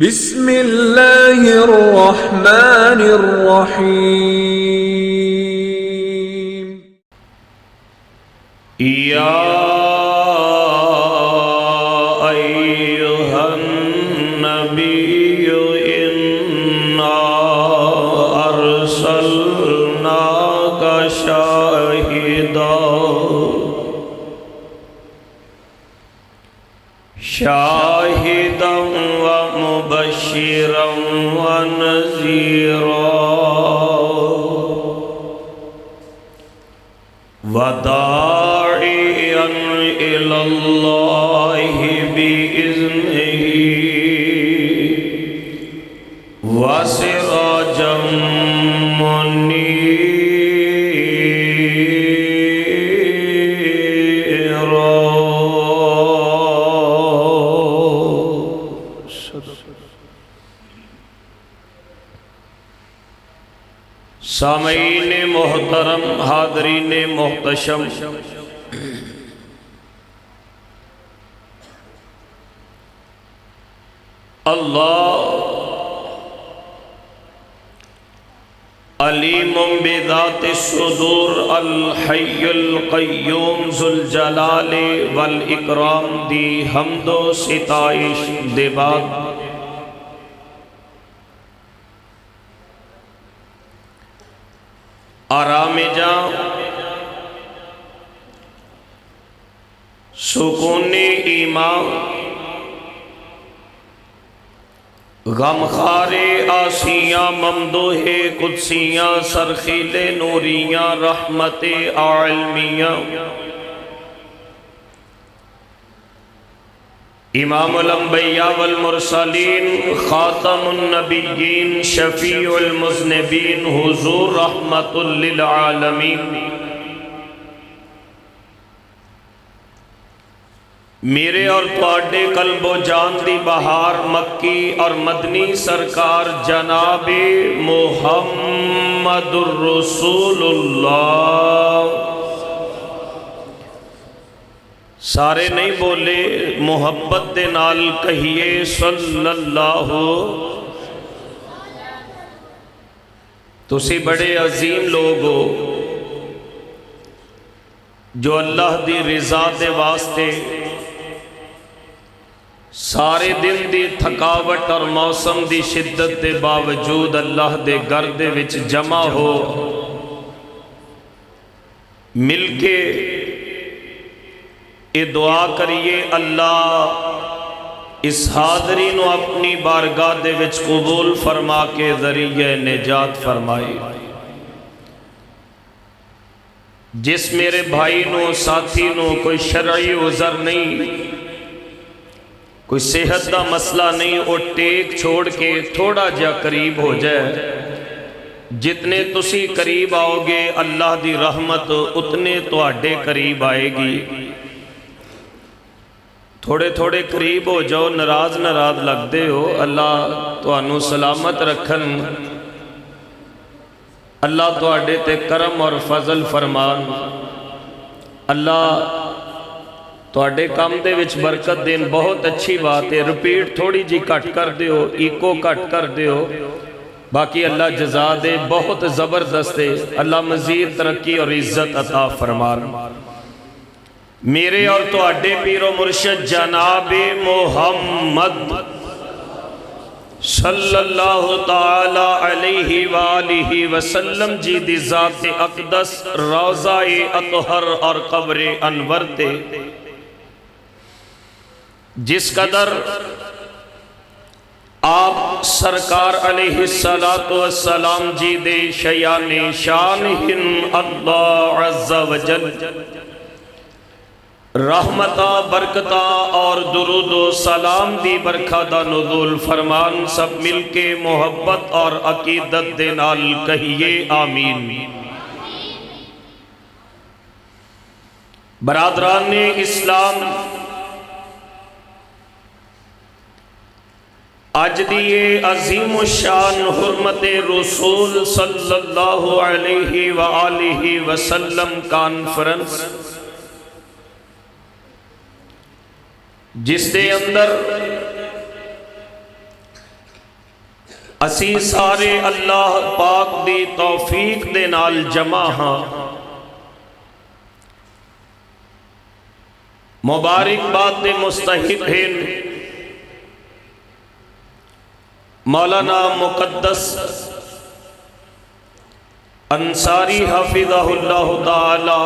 بسم اللہ الرحمن الرحیم یا ایھا النبی انا ارسلناک شاہدا ومبشرا ونذیرا وداعیا الی اللہ بإذنہ وسراجا منیرا. سامعین محترم، حاضرین محتشم، اللہ علیم بذات الصدور الحی القیوم ذو الجلال والاکرام دی حمد و ستائش دے بعد آرام جاں سکون ایمان غمخار آسیاں ممدوح قدسیاں سرخیل نوریاں رحمت عالمیاں امام الانبیاء والمرسلین خاتم النبیین شفیع المذنبین حضور رحمت للعالمین. میرے اور تواڈے قلب و جان دی بہار مکی اور مدنی سرکار جناب محمد الرسول اللہ. سارے نہیں بولے، محبت دے نال کہیے صلی اللہ. تسی بڑے عظیم لوگ ہو جو اللہ دی رضا دے واسطے سارے دن دی تھکاوٹ اور موسم دی شدت دے باوجود اللہ دے گھر دے وچ جمع ہو مل کے یہ دعا کریے اللہ اس حاضری نو اپنی بارگاہ دے وچ قبول فرما کے ذریعہ نجات فرمائے. جس میرے بھائی نو ساتھی نو کوئی شرعی عذر نہیں، کوئی صحت دا مسئلہ نہیں، وہ ٹیک چھوڑ کے تھوڑا جا قریب ہو جائے. جتنے تسی قریب آؤ گے اللہ دی رحمت اتنے تواڈے قریب آئے گی. تھوڑے تھوڑے قریب ہو جاؤ، ناراض لگتے ہو. اللہ تانوں سلامت رکھن، اللہ تواڈے تے کرم اور فضل فرمان. اللہ تواڈے کام دے وچ برکت دین. بہت اچھی بات ہے. رپیٹ تھوڑی جی کٹ کر دیو، ایکو کٹ کر دیو، باقی اللہ جزا دے. بہت زبردست ہے. اللہ مزید ترقی اور عزت عطا فرمان. میرے اور تواڈے پیر و مرشد جناب محمد صلی اللہ تعالی علیہ وآلہ وسلم جی دی ذات اقدس روضہ اطہر اور قبر انور تے جس قدر آپ سرکار علیہ السلام جی دے شیان شان ہن اللہ عز و جل رحمتہ برکتہ اور درود و سلام دی برکھا دا نزول فرمان. سب مل کے محبت اور عقیدت دے نال کہیے آمین. برادران اسلام، آج دیئے عظیم الشان حرمت رسول صلی اللہ علیہ وآلہ وسلم کانفرنس جس دے اندر اسی سارے اللہ پاک دی توفیق دے نال جمع ہاں۔ مبارکباد دے مستحق ہیں مولانا مقدس انصاری حفظہ اللہ تعالی،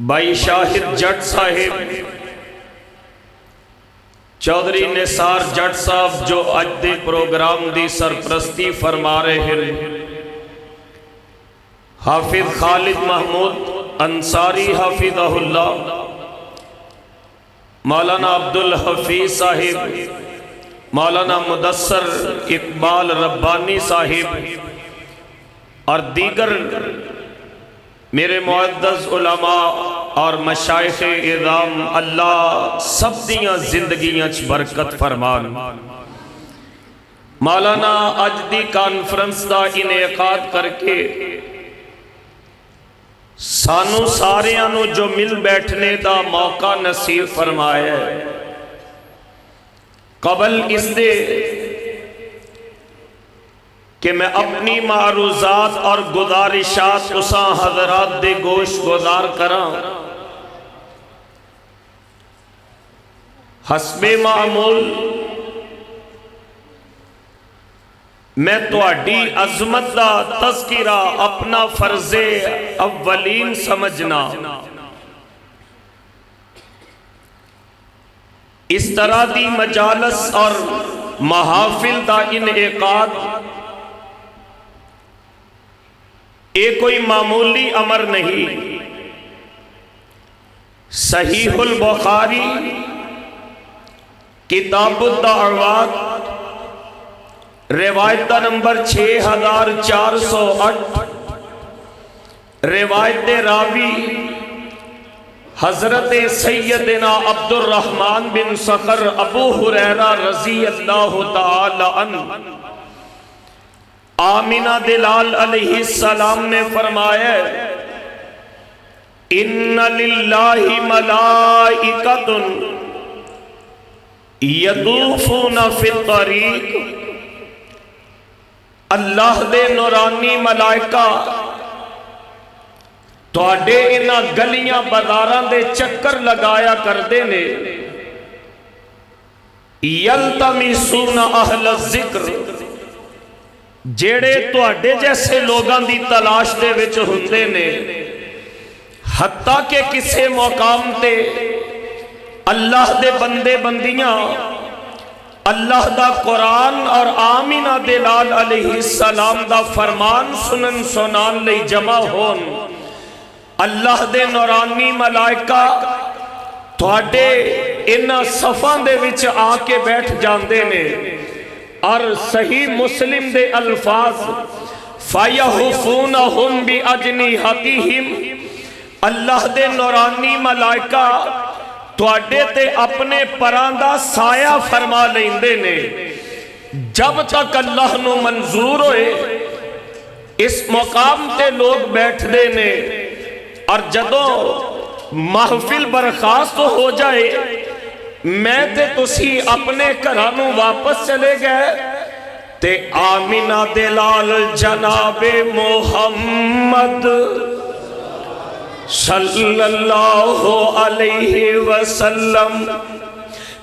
بھائی شاہد جٹ صاحب، چودھری نثار جٹ صاحب جو اج دے پروگرام دی سرپرستی فرما رہے ہیں، حافظ خالد محمود انصاری حفظہ اللہ، مولانا عبدالحفیظ صاحب، مولانا مدثر اقبال ربانی صاحب اور دیگر میرے معزز علماء اور مشائخ اعظام، اللہ سب دیاں زندگیاں چ برکت فرمان۔ مولانا اج دی کانفرنس دا انعقاد کر کے سانو ساریاں نو جو مل بیٹھنے دا موقع نصیب فرمایا ہے، قبل اس دے کہ میں اپنی معروضات اور گزارشات اساں حضرات دے گوش گزار کراں، حسب معمول میں تواڈی عظمت دا تذکرہ اپنا فرض اولین سمجھنا، اس طرح دی مجالس اور محافل دا انعقاد یہ کوئی معمولی امر نہیں۔ صحیح البخاری کتاب الدعوات روایت نمبر 6408، روایت راوی حضرت سیدنا عبد الرحمن بن صخر ابو ہریرہ رضی اللہ تعالی عنہ، آمینہ دلال علیہ السلام نے فرمایا ان للہ ملائکۃ یطوفون فی الطریق، اللہ دے نورانی ملائکہ تواڈے انہاں گلیاں بازاراں دے چکر لگایا کردے نے، یلتمسون اہل الذکر، جیڑے تواڈے جیسے لوگاں دی تلاش دے وچ ہوندے نے، حتیٰ کہ کسے مقام تے اللہ دے بندے بندیاں اللہ دا قرآن اور آمینہ دلال علیہ السلام دا فرمان سنن سنان لئی جمع ہون، اللہ دے نورانی ملائکہ تواڈے انہاں صفاں دے وچ آ کے بیٹھ جاندے نے، اور صحیح مسلم دے الفاظ فَيَحُفُونَهُمْ بِأَجْنِحَتِهِمْ، اللہ دے نورانی ملائکہ تواڈے تے اپنے پراندہ سایہ فرما لیندے نے، جب تک اللہ نو منظور ہوئے اس مقام تے لوگ بیٹھ دے نے، اور جدوں محفل برخاست ہو جائے میں تے تسی اپنے گھرانوں واپس چلے گئے تے آمینہ دلال جناب محمد صلی اللہ علیہ وسلم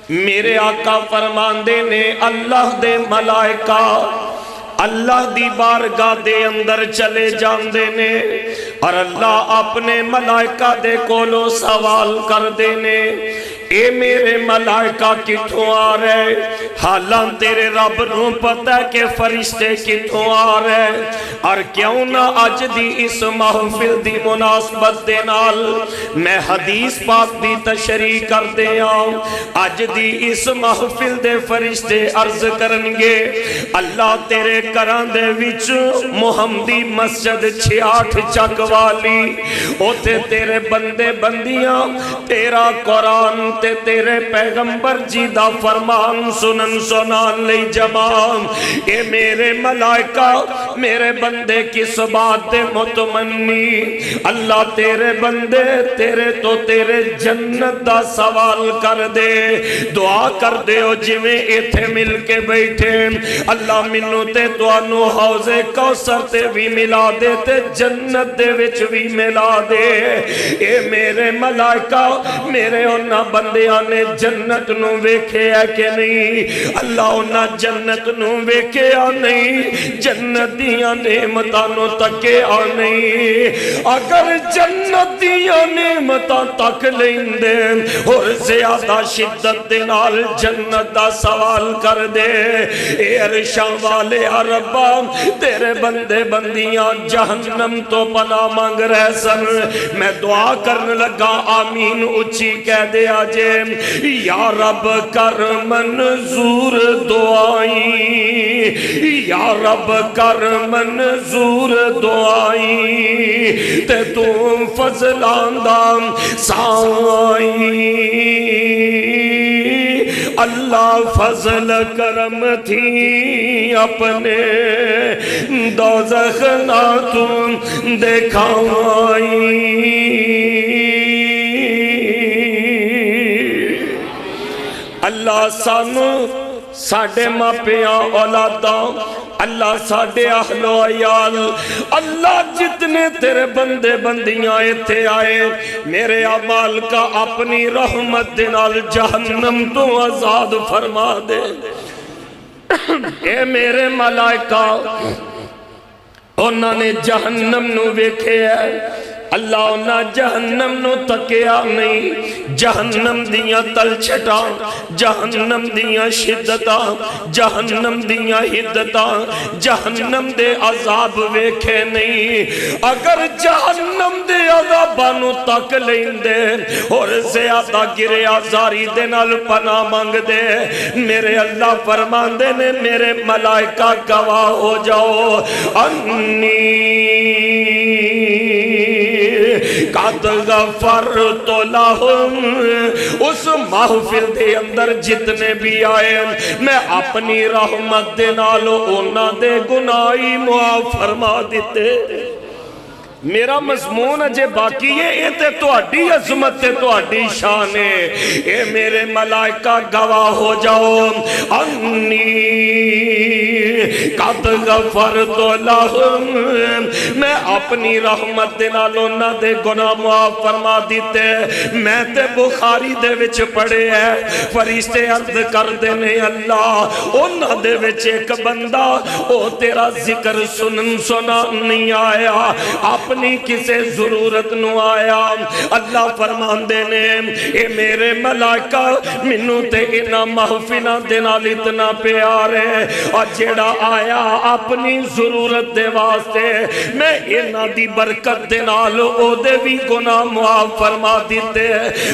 میرے آقا فرماندے نے اللہ دے ملائکہ اللہ دی بارگاہ دے اندر چلے جاندے نے، اور اللہ اپنے ملائکہ دے کولو سوال کر دینے، اے میرے ملائکہ کتھوں آ رہے؟ حالاں تیرے رب نو پتہ ہے کہ فرشتے کتھوں آ رہے، اور کیوں نہ اج دی اس محفل دی مناسبت دے نال میں حدیث پاک دی تشریح کر دیاں۔ اج دی اس محفل دے فرشتے عرض کرنگے اللہ تیرے کراں دے وچ محمدی مسجد 68 چک والی، اوتے تیرے بندے بندیاں تیرا قرآن تے تیرے پیغمبر جی دا فرمان سنن سنان لئی جمان اے میرے ملائکہ میرے بندے کس بات دے مطمئنی اللہ تیرے بندے تیرے تو تیرے جنت دا سوال کر دے دعا کر دے او جویں ایتھے مل کے بیٹھے اللہ منو تے توانو حوض کوثر تے بھی ملا دے تے جنت دے وچ بھی ملا دے اے میرے ملائکہ میرے انہاں بندیاں نے جنت نو ویکھے ہے کہ نہیں اللہ انہاں جنت نو ویکھے آ نہیں جنت دیاں نعمتاں نو تکے آ نہیں اگر جنت دیاں نعمتاں تک لیندے اور زیادہ شدت دے نال جنت دا سوال کر دے اے عرشاں والے ربا تیرے بندے بندیاں جہنم تو پناہ مانگ رہے سن میں دعا کرنے لگا آمین اچھی کہہ دے آجے یا رب کر منظور دعائیں یا رب کر منظور دعائیں تے تو فضلان دام سائیں اللہ فضل کرم تھی اپنے دوزخ نہ تم دکھائی اللہ سانو ساڑھے ماپیاں اولاداں اللہ ساڑھے اہل و عیال اللہ جتنے تیرے بندے بندیاں ایتھے آئے میرے اعمال کا اپنی رحمت دنال جہنم تو آزاد فرما دے اے میرے ملائکہ انہوں نے جہنم نو ویکھے ہے اللہ انہاں جہنم نو تکیا نہیں جہنم دیاں تل چھٹا جہنم دیاں شدتا جہنم دیاں حدتا جہنم دے عذاب ویکھے نہیں اگر جہنم دے عذابانو تک لیندے اور زیادہ گرے آزاری دے نال پناہ مانگ دے میرے اللہ فرمان دے نے میرے ملائکہ گواہ ہو جاؤ انی قد غفرت لہم اس محفل دے اندر جتنے بھی آئے میں اپنی رحمت دے نالو انہاں دے گناہی معاف فرما دیتے میرا مضمون اجے باقی ہے اے تے تہاڈی عظمت تے تہاڈی شان ہے اے میرے ملائکہ گواہ ہو جاؤ انی قد غفرت لہم میں اپنی رحمت دے نال انہاں دے گناہ معاف فرما دیتے میں تے بخاری دے وچ پڑھے ہے فرشتے عرض کر دے نے اللہ انہاں دے وچ ایک بندہ او تیرا ذکر سنن سنا نہیں آیا اپنی کسے ضرورت نو آیا اللہ فرمان دے نے اے میرے ملائکہ منو تے انہاں محفلہ دے نال اتنا پیار ہے اور جیڑا آیا اپنی ضرورت دے واسطے میں انہاں دی برکت دے نال او دے بھی گناہ معاف فرما دیتے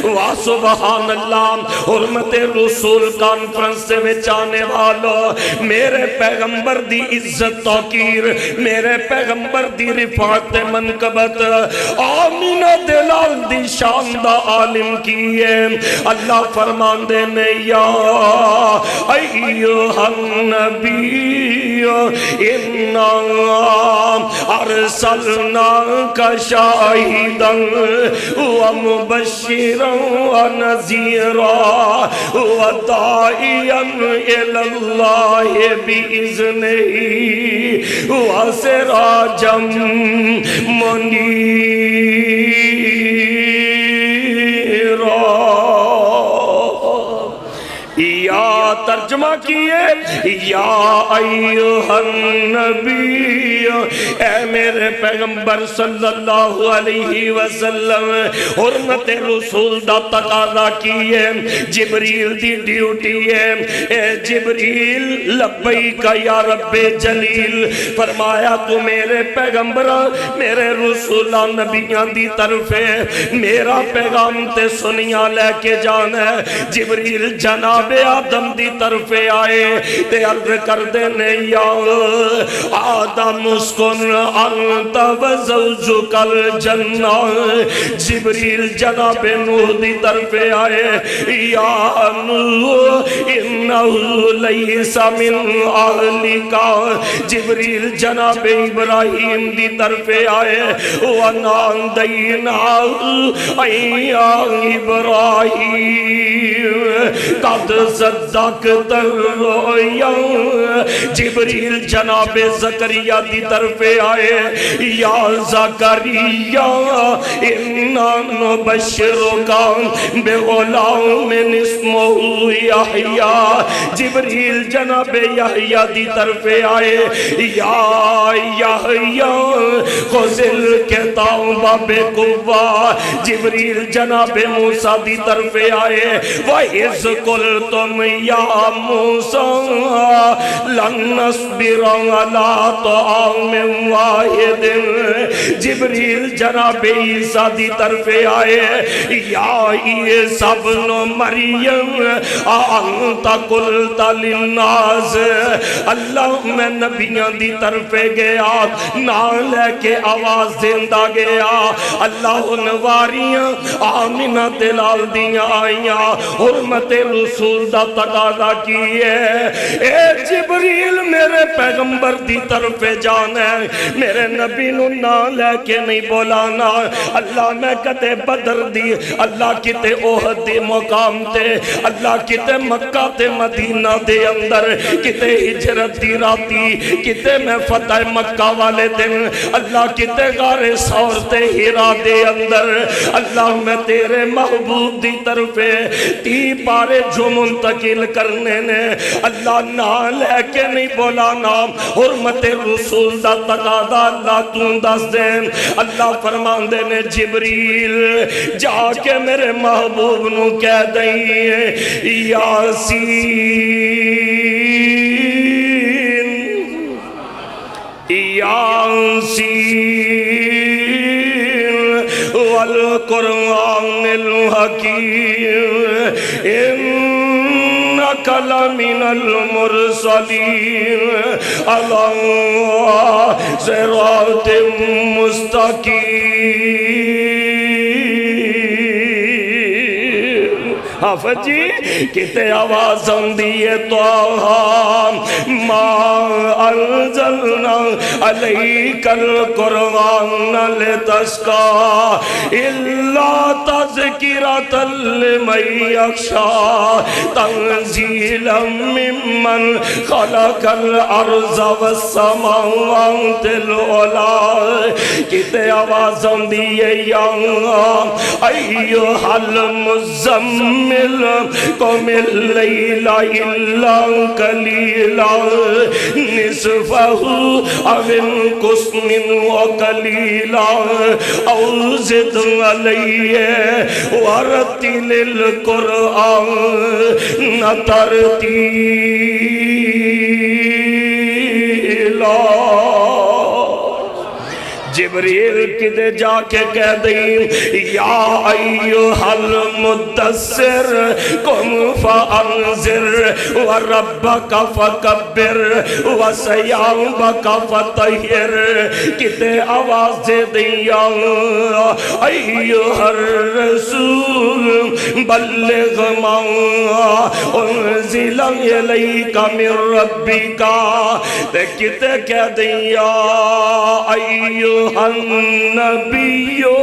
واہ سبحان اللہ حرمت رسول کانفرنس سے بچانے والو میرے پیغمبر دی عزت توقیر میرے پیغمبر دی رفعت منقبت آمینہ دلال دی شان دا عالم کیے اللہ فرمان دے نے یا ایوہ النبی اِنَّا أَرْسَلْنَاكَ شَاهِدًا وَمُبَشِّرًا وَنَذِيرًا وَدَاعِيًا إِلَى اللَّهِ بِإِذْنِهِ وَسِرَاجًا مُنِيرًا یا ترجمہ کیے یا ایوہ النبی اے میرے پیغمبر صلی اللہ علیہ وسلم حرمت رسول دا تقاضا کیے جبریل دی ڈیوٹی ہے اے جبریل لبیک یا رب جلیل فرمایا تو میرے پیغمبر میرے رسولہ نبیان دی طرف ہے میرا پیغام تے سنیاں لے کے جانا ہے جبریل جناب جناب آدم دی طرف آئے تے عرض کر دینے یا آدم اسکن انت و زوجک الجنہ جبریل جناب نوح دی طرف آئے یا نوح انہو لیس من اہلکا جبریل جناب ابراہیم دی طرف آئے وَنَادَيْنَاهُ اَيَّا ابراہیم قد صدقت الرؤیا جبریل جناب زکریا دی طرف آئے یا زکریا اِنَّا نُبَشِّرُكَ بِغُلَامٍ اسْمُهُ یحییٰ جبریل جناب یحییٰ دی طرف آئے یا یحییٰ خُذِ الکتاب بقوة جبریل جناب موسیٰ دی طرف آئے وَإِذْ قُلْتُمْ يَا مُوسَىٰ لَن نَّصْبِرَ عَلَىٰ طَعَامٍ وَاحِدٍ جبریل جناب عیسیٰ دی طرف آئے یا عیسیٰ ابن مریم اَنْتَ قُلْتَ لِلنَّاسِ اللہ میں نبیوں دی طرف گیا نہ لے کے آواز زندہ گیا اللہ نواریاں آمینہ دلال دیاں آئیاں حرمت رسول دا تقاضا کیے اے جبریل میرے پیغمبر دی طرف جانا ہے میرے نبی نو نہ لے کے نہیں بولانا اللہ میں کتے بدر دی اللہ کتے اوہد دی مقام تے اللہ کتے مکہ تے مدینہ دے اندر کتے ہجرت دی راتی کتے میں فتح مکہ والے دن اللہ کتے غار سور تے ہیرا دے اندر اللہ میں تیرے محبوب دی طرف تی پارے جو منتقل کرنے نے اللہ نہ لے کے نہیں بولانا حرمت رسول دا تقاضا اللہ تو دس دین اللہ فرمان دے نے جبریل جا کے میرے محبوب نو کہہ دئیے یاسین یاسین والقرآن الحکیم انک لمن المرسلین علی صراط مستقیم حافظ جی کتے آواز اندیے توہا ما انزلنا علیک القرآن لتشقا الا تذکرۃ لمن یخشی تنزیلا ممن خلق الارض والسماوات العلی کتے آواز اندیے یا ایھا المزمل قم اللیل الا قلیلا نصفہ او انقص منہ قلیلا او زد علیہ ورتل القرآن ترتیلا جبریل کدے جا کے کہہ دیں یا ایوہ المدثر قم فانذر وربک فکبر وثیابک فطہر کدے آواز دے دیا ایوہ الرسول بلغ ما انزل الیک من ربک کدے کہہ دیا ایوہ النبیو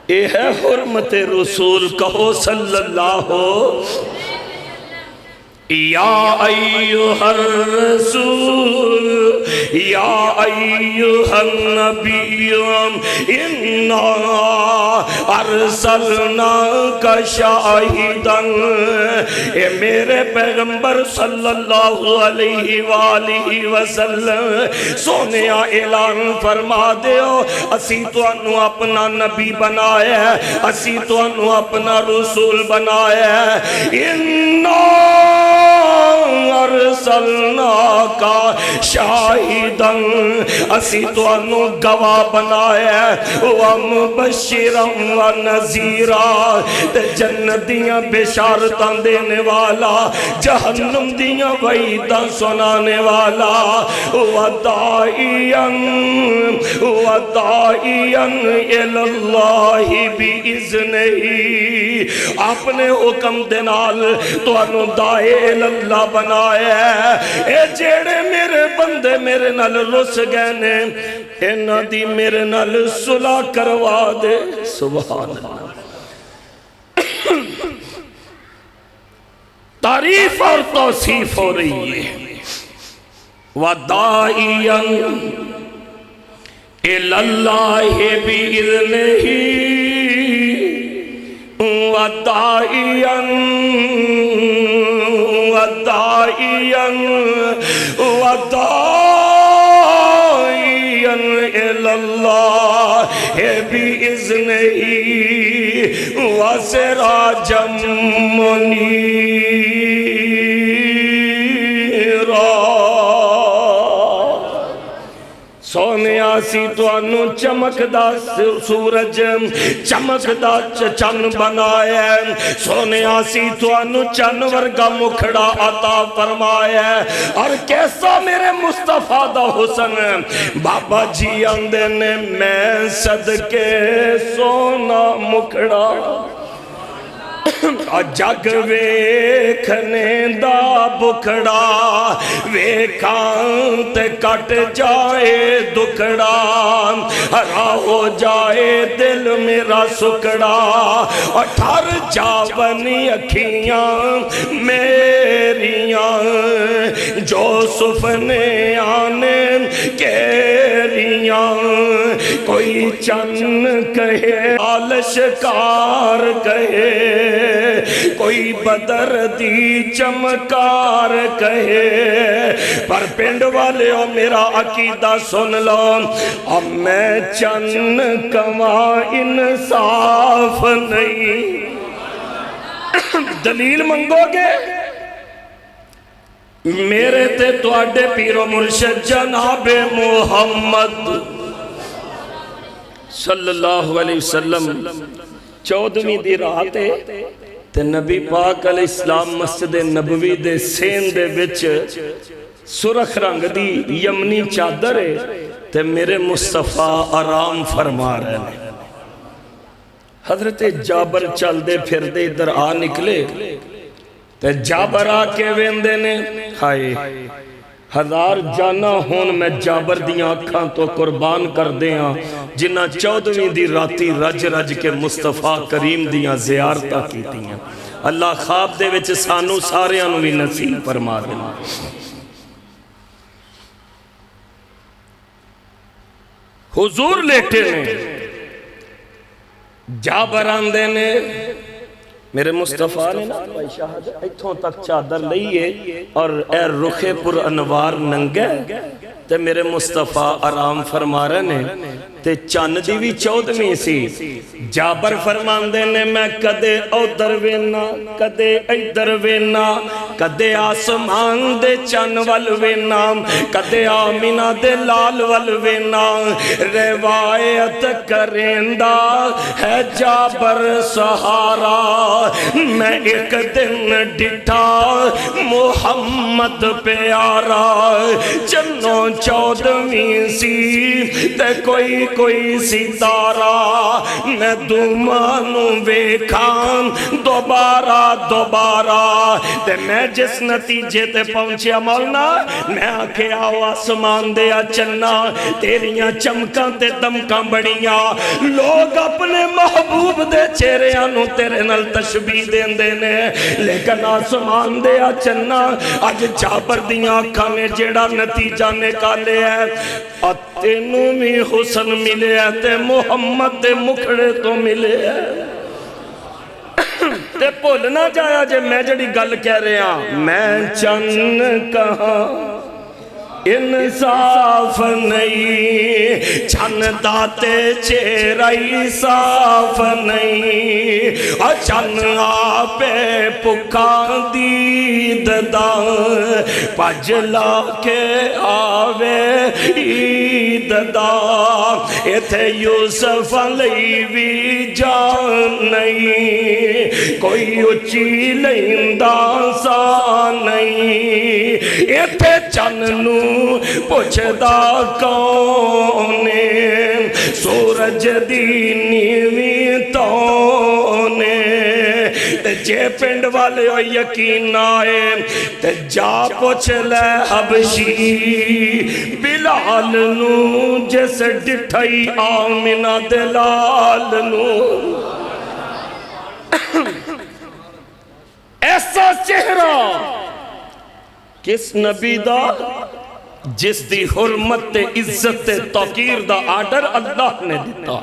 اے ہے حرمت رسول کہو صلی اللہ یا ایوہ الرسول یا ایوہ النبی انا ارسلناک شاہدا اے میرے پیغمبر صلی اللہ علیہ وآلہ وسلم سونے اعلان فرما دیو اسی تو انو اپنا نبی بنایا ہے اسی تو انو اپنا رسول بنایا ہے انا ارسلناک شاہدا اسی تانوں گواہ بنایا ومبشرا ونذیرا تے جنت دیاں بشارتاں دینے والا جہنم دیاں وعیداں سنانے والا وداعیا الاللہ بإذنہ اپنے حکم دے نال تانوں داعی اللہ بنایا ہے اے جیڑے میرے بندے میرے نال رس گئے نے انہاں دی میرے نال صلح کروا دے سبحان اللہ تعریف اور توصیف ہو رہی ہے وَدَاعِيًا إِلَى اللَّهِ بِإِذْنِهِ وَدَاعِيًا إِلَى اللَّهِ بِإِذْنِهِ وَسِرَاجًا مُنِيرًا سونے آسی تو انو چمک دا سورج چمک دا چن بنایا سونے آسی تو انو چن ورگا مکھڑا عطا فرمایا اور کیسا میرے مصطفیٰ دا حسن بابا جی آندے نے میں صدقے سونا مکھڑا جگ ویکھنے دا بکھڑا ویکھاں تے کٹ جائے دکھڑا ہرا ہو جائے دل میرا سکڑا اور ٹھر جاونی اکھیاں میریاں جو سفنے آنے کیریاں کوئی چن کہے آلشکار کہے کوئی بدر دی چمکار کہے پر پنڈ والے ہو میرا عقیدہ سن لو اب میں چن کما انصاف نہیں دلیل منگو گے میرے تے تو اڈے پیرو مرشد جناب محمد صلی اللہ علیہ وسلم 14ویں دی رات ہے تے نبی پاک علیہ السلام مسجد نبوی دے سین دے وچ سرخ رنگ دی یمنی چادر ہے تے میرے مصطفیٰ آرام فرما رہے ہیں حضرت جابر چل دے پھر دے ادھر آ نکلے تے جابر آ کے ویندے نے ہائے ہزار جانا ہون میں جابر دیاں اکھاں تو قربان کر دیاں جنہ 14ویں دی راتی رج رج کے مصطفیٰ کریم دیاں زیارتہ کی دیاں اللہ خواب دے وچ سانو سارے انوی نصیب فرما دینا حضور لیٹے نے جابر آندے نے میرے مصطفیٰ نے نا ایتھوں تک چادر لئیے اور اے رخ پر انوار ننگے تے میرے مصطفیٰ آرام فرما رہے نے تے چاند دی بھی 14ویں سی جابر فرماندے نے میں کدے ادھر وینا کدے ادھر وینا کدے آسمان دے چن ول وینا کدے آمینہ دے لال ول وینا روایت کریندا ہے جابر سہارا میں ایک دن ڈٹھا محمد پیارا جنوں 14ویں سی تے کوئی ستارہ میں دومانوں ویکھاں دوبارہ تے میں جس نتیجے تے پہنچیا مولانا میں آکھے آو آسمان دیا چننا تیریاں چمکاں تے دمکاں بڑیاں لوگ اپنے محبوب دے چہرے آنوں تیرے نل تشبیح دین دینے لیکن آسمان دیا چننا آج جابر دیاں آنکھاں نے جیڑا نتیجہ نکالے ہے تینوں بھی حسن ملے ہے تے محمد دے مکھڑے تو ملے ہے تے بھولنا جایا جے میں جڑی گل کہہ رہے ہیں میں چن کہاں انصاف نہیں چن داتے چہرائی صاف نہیں چن آپے ਭੁੱਖਾਂ ਦੀ ਦਦਾ ਭੱਜ ਲਾ ਕੇ ਆਵੇ ਈਦ ਦਾ ਇਥੇ ਯੂਸਫ ਲਈ ਵੀ ਜਾਨ ਨਹੀਂ ਕੋਈ ਉੱਚੀ ਲੈਂਦਾ ਸਾ ਨਹੀਂ ਇਥੇ ਚੰਨ ਨੂੰ ਪੁੱਛਦਾ ਕੌਣ ਏ ਸੂਰਜ ਦੀ ਨੀਵੀਂ ਤੋਂ ਨੇ ਤੇ ਜੇ ਪਿੰਡ ਵਾਲਿਓ ਯਕੀਨ ਆਏ ਤੇ ਜਾ ਪੁੱਛ ਲੈ ਹਬਸ਼ੀ ਬਿਲਾਲ ਨੂੰ ਜਿਸ ਡਿਠਈ ਆਮਿਨਾ ਦੇ ਲਾਲ ਨੂੰ ਐਸਾ ਚਿਹਰਾ ਕਿਸ ਨਬੀ ਦਾ ਜਿਸ ਦੀ ਹੁਰਮਤ ਤੇ ਇੱਜ਼ਤ ਤੇ ਤੌਕੀਰ ਦਾ ਆਰਡਰ ਅੱਲਾਹ ਨੇ ਦਿੱਤਾ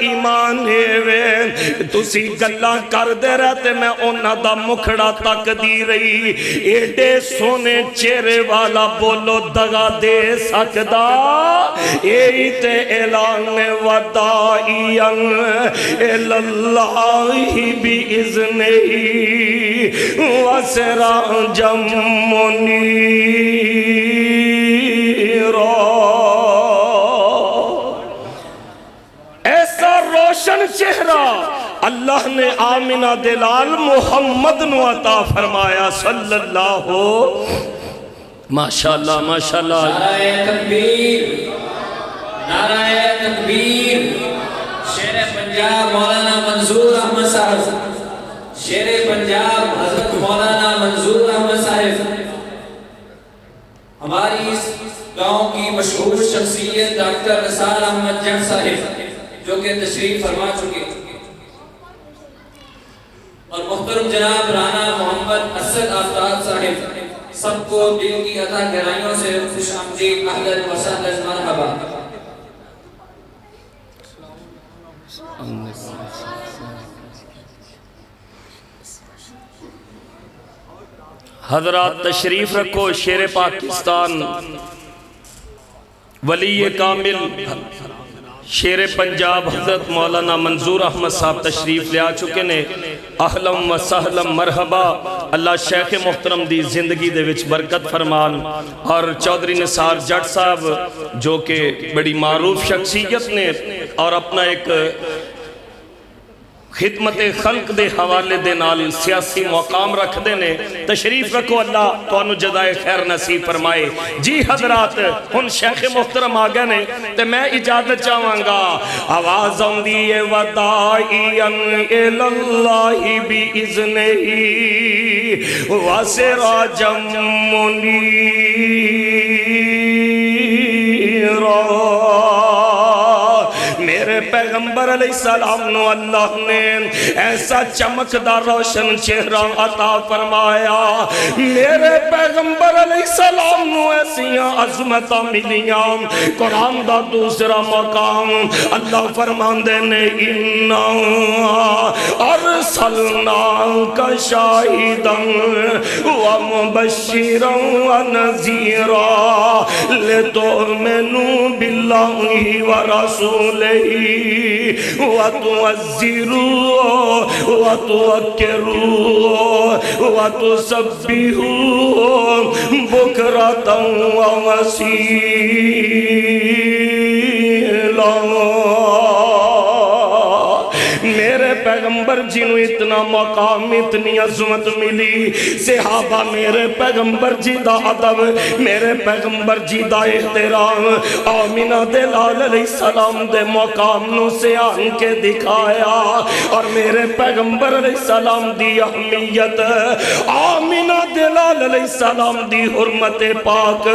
ایمان ہے تسی گلا کر دے رہتے میں انہاں دا مکھڑا تک دی رہی ایڈے سونے چہرے والا بولو دگا دے سکدا اے تے اعلان وداعیاً الاللہ بِإِذْنِهِ وَسِرَاجًا مُنِيرًا ایسا روشن چہرہ اللہ نے آمنہ دلال محمد نو عطا فرمایا صلی اللہ ماشاءاللہ ماشاءاللہ نعرہ تکبیر نعرہ تکبیر شیر پنجاب مولانا منظور احمد صاحب شیر پنجاب حضرت مولانا منظور احمد صاحب ہماری اس گاؤں کی مشہور شخصیت ڈاکٹر رسال احمد جٹ صاحب جو کہ تشریف فرما چکے اور محترم جناب رانا محمد اسد آفتاب صاحب سب کو دل کی عطا گہرائیوں سے خوش آمدید اہلا و سہلا مرحبا حضرات تشریف رکھو شیر پاکستان ولی کامل شیر پنجاب حضرت مولانا منظور احمد صاحب تشریف لے آ چکے نے اہلم و سہلم مرحبا اللہ شیخ محترم دی زندگی دے وچ برکت فرمان اور چودھری نثار جٹ صاحب جو کہ بڑی معروف شخصیت نے اور اپنا ایک خدمت خلق دے حوالے دے نال سیاسی مقام رکھ دینے تشریف رکھو اللہ تو انو جزائے خیر نصیب فرمائے جی حضرات ان شیخ محترم آگے نے تے میں اجازت چاہوں گا آوازوں دیئے ودائیاً الاللہ بِإِذْنِهِ وَسِرَاجًا مُنِيرًا میرے پیغمبر علیہ السلام نو اللہ نے ایسا چمکدار روشن چہرہ عطا فرمایا میرے پیغمبر علیہ السلام نو ایسیاں عظمتہ ملیاں قرآن دا دوسرا مقام اللہ فرمان دینے اِنَّا أَرْسَلْنَاكَ شَاهِدًا وَمُبَشِّرًا وَنَذِيرًا لِتُؤْمِنُوا بِاللَّهِ وَرَسُولِهِ وَتُعَزِّرُوا وَتُوَكِّرُوا وَتُسَبِّحُوا بُكْرَةً وَأَصِيلًا میرے پیغمبر جنہوں اتنا مقام اتنی عظمت ملی صحابہ میرے پیغمبر جی دا ادب میرے پیغمبر جی دا احترام آمینہ دلال علیہ السلام دے مقام نو سے آن کے دکھایا اور میرے پیغمبر علیہ السلام دی اہمیت آمینہ دلال علیہ السلام دی حرمت پاک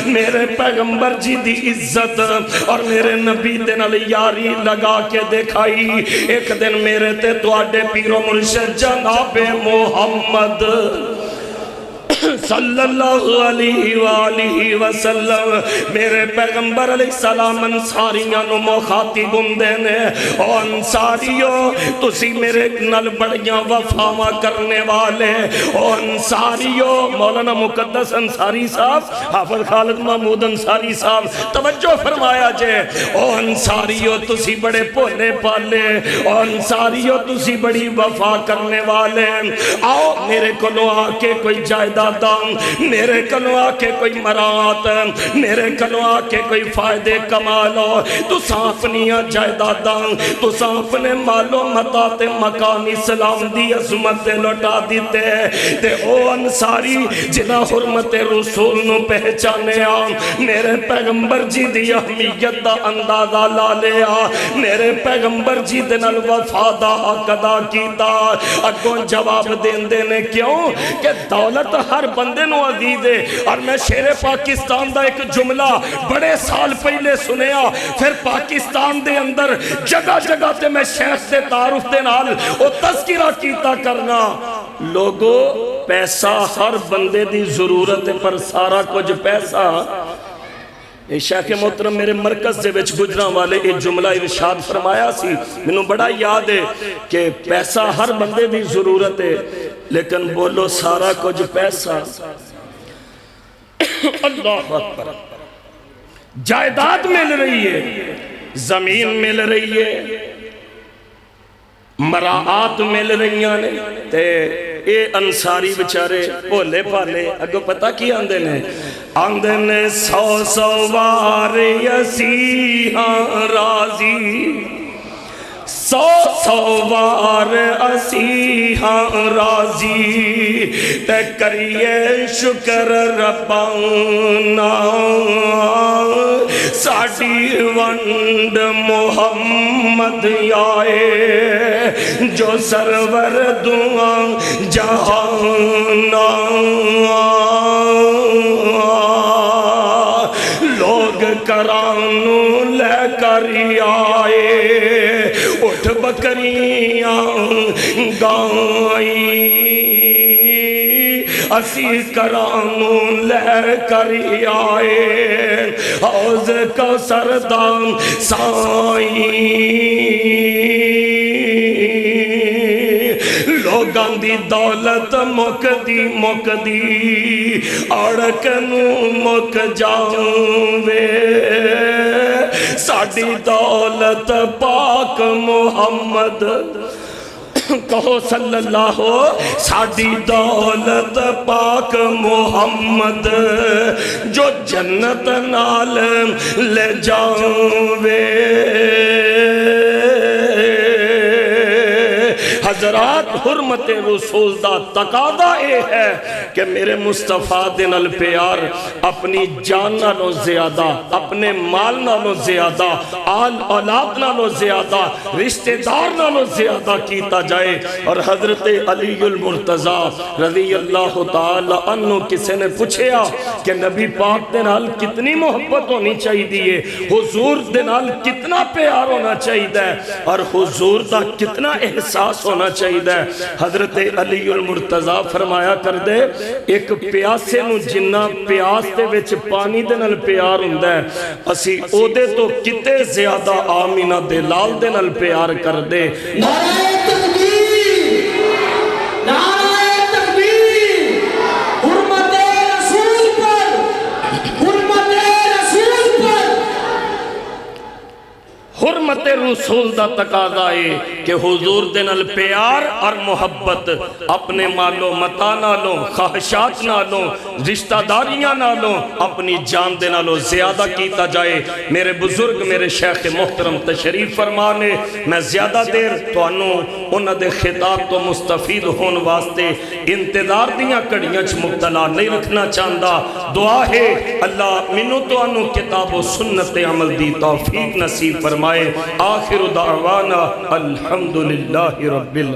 میرے پیغمبر جی دی عزت اور میرے نبی دن علی یاری لگا کے دکھائی ایک دن میرے تے تواڈے پیر و مرشد جناب محمد صلی اللہ علیہ وآلہ وسلم میرے پیغمبر علیہ السلام انصاریاں نو مخاطب ہندے نے او انصاریو تسی میرے نل بڑیاں وفاواں کرنے والے او انصاریو مولانا مقدس انصاری صاحب حافظ خالد محمود انصاری صاحب توجہ فرمایا جے او انصاریو تسی بڑے پولے پالے او انصاریو تسی بڑی وفا کرنے والے آؤ میرے کلو آکے کوئی جائیداد میرے کلو آکے کوئی مرات میرے کلو آکے کوئی فائدے کمالو تو سانپنیاں جائیداداں تو سانپنے مالو مطاعت مقام اسلام دی عظمت لوٹا دیتے تے او انصاری جنہ حرمت رسول نو پہچانے میرے پیغمبر جی دی اہمیت دا اندازہ لا لیا میرے پیغمبر جی دن الوفادہ قدا کیتا اگوں جواب دین دینے کیوں کہ دولت ہر بندے نو عزیز ہے اور میں شیر پاکستان دا ایک جملہ بڑے سال پہلے سنیا پھر پاکستان دے اندر جگہ جگہ تے میں شیخ سے تعارف دے نال او تذکرہ کیتا کرنا لوگو پیسہ ہر بندے دی ضرورت پر سارا کچھ پیسہ شیخ محترم میرے مرکز دے وچ گجراں والے ایک جملہ ارشاد فرمایا سی، مینوں بڑا یاد ہے کہ پیسہ ہر بندے دی ضرورت ہے، لیکن بولو سارا کچھ پیسہ۔ اللہ اکبر، جائیداد مل رہی ہے، زمین مل رہی ہے، مراعات مل رہی ہیں، تے اے انصاری بچارے بھولے پالے اگو پتہ کی آندے نے؟ آندے نے 100 وار اسی ہاں راضی، 100 وار اسی ہاں راضی، تے کریے شکر ربانا ساڑی ونڈ محمد آئے جو سرور دعا جہانا، لوگ کرانو لے کر آئے، اٹھ بکریاں گائیں، اسی کرانو لے کر آئے، حوض کا سردان سائیں، لوگاں دی دولت مک دی اڑکنو مک جاوے، ساڑی دولت پاک محمد کہو صلی اللہ ہو، ساڑی دولت پاک محمد جو جنت نال لے جاوے۔ حضرات حرمت رسول دا تقاضا اے ہے کہ میرے مصطفیٰ دے نال پیار اپنی جان نالوں زیادہ، اپنے مال نالوں زیادہ، آل اولاد نالوں زیادہ، رشتہ دار نالوں زیادہ کیتا جائے۔ اور حضرت علی المرتضی رضی اللہ تعالی عنہ کسی نے پوچھیا کہ نبی پاک دے نال کتنی محبت ہونی چاہیے، حضور دے نال کتنا پیار ہونا چاہیے اور حضور دا کتنا احساس ہونا چاہیے؟ حضرت علی المرتضی فرمایا کر دے، ایک پیاسے نو جنہ پیاس دے وچ پانی دے نال پیار ہوندا ہے، اسی او دے تو کتے زیادہ آمینہ دے لال دے نال پیار کر دے۔ نعرہ تکبیر، نعرہ تکبیر، حرمت رسول پر، حرمت رسول پر۔ حرمت رسول دا تقاضا ہے کہ حضور دے نال پیار اور محبت اپنے مالوں متا نالوں خواہشات نالوں رشتہ داریاں نالوں اپنی جان دے نالوں زیادہ کیتا جائے۔ میرے بزرگ میرے شیخ محترم تشریف فرمانے، میں زیادہ دیر تو انہاں دے خطاب تو مستفید ہون واسطے انتظار دیاں کڑیاں چ مبتلا نہیں رکھنا چاہتا۔ دعا ہے اللہ منو تو انہوں کتاب و سنت عمل دی توفیق نصیب فرمائے۔ آخر دعوانا الحمدللہ رب العالمین۔